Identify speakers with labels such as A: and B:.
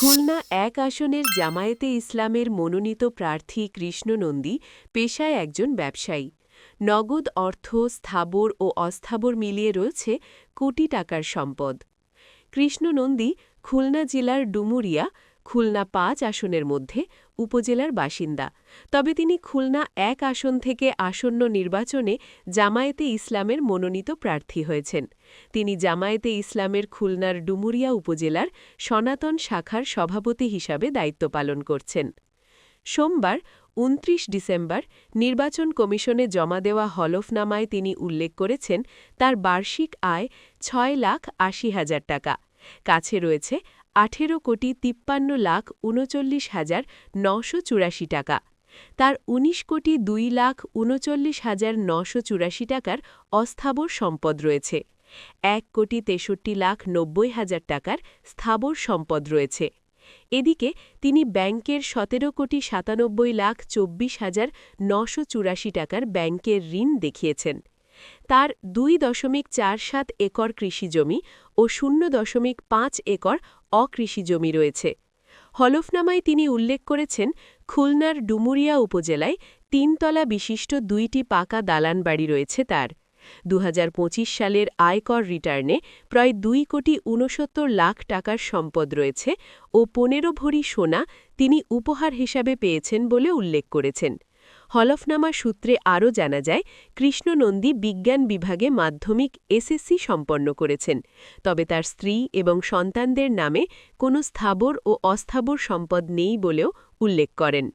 A: খুলনা এক আসনের জামায়াতে ইসলামের মনোনীত প্রার্থী কৃষ্ণ নন্দী পেশায় একজন ব্যবসায়ী। নগদ অর্থ, স্থাবর ও অস্থাবর মিলিয়ে রয়েছে কোটি টাকার সম্পদ। কৃষ্ণ নন্দী খুলনা জেলার ডুমুরিয়া, খুলনা ৫ আসনের মধ্যে উপজেলার বাসিন্দা। তবে তিনি খুলনা এক আসন থেকে আসন্ন নির্বাচনে জামায়াতে ইসলামের মনোনীত প্রার্থী হয়েছেন। তিনি জামায়াতে ইসলামের খুলনার ডুমুরিয়া উপজেলার সনাতন শাখার সভাপতি হিসাবে দায়িত্ব পালন করছেন। সোমবার ২৯ ডিসেম্বর নির্বাচন কমিশনে জমা দেওয়া হলফনামায় তিনি উল্লেখ করেছেন তার বার্ষিক আয় ৬,৮০,০০০ টাকা। কাছে রয়েছে ১৮,৫৩,৩৯,৯৮৪ টাকা। তার ১৯,২,৩৯,৯৮৪ টাকার অস্থাবর সম্পদ রয়েছে। ১,৬৩,৯০,০০০ টাকার স্থাবর সম্পদ রয়েছে। এদিকে তিনি ব্যাংকের ১৭,৯৭,২৪,৯৮৪ টাকার ব্যাংকের ঋণ দেখিয়েছেন। তার ২.৪৭ একর কৃষিজমি ও ০.৫ একর অকৃষিজমি রয়েছে। হলফনামায় তিনি উল্লেখ করেছেন খুলনার ডুমুরিয়া উপজেলায় ৩ তলা বিশিষ্ট ২টি পাকা দালান বাড়ি রয়েছে তার। ২০২৫ সালের আয়কর রিটার্নে প্রায় ২,৬৯,০০,০০০ টাকার সম্পদ রয়েছে ও ১৫ ভরি সোনা তিনি উপহার হিসাবে পেয়েছেন বলে উল্লেখ করেছেন। হলফনামা সূত্রে আরও জানা যায় কৃষ্ণ নন্দী বিজ্ঞান বিভাগে মাধ্যমিক এসএসসি সম্পন্ন করেছেন। তবে তার স্ত্রী এবং সন্তানদের নামে কোনো স্থাবর ও অস্থাবর সম্পদ নেই বলেও উল্লেখ করেন।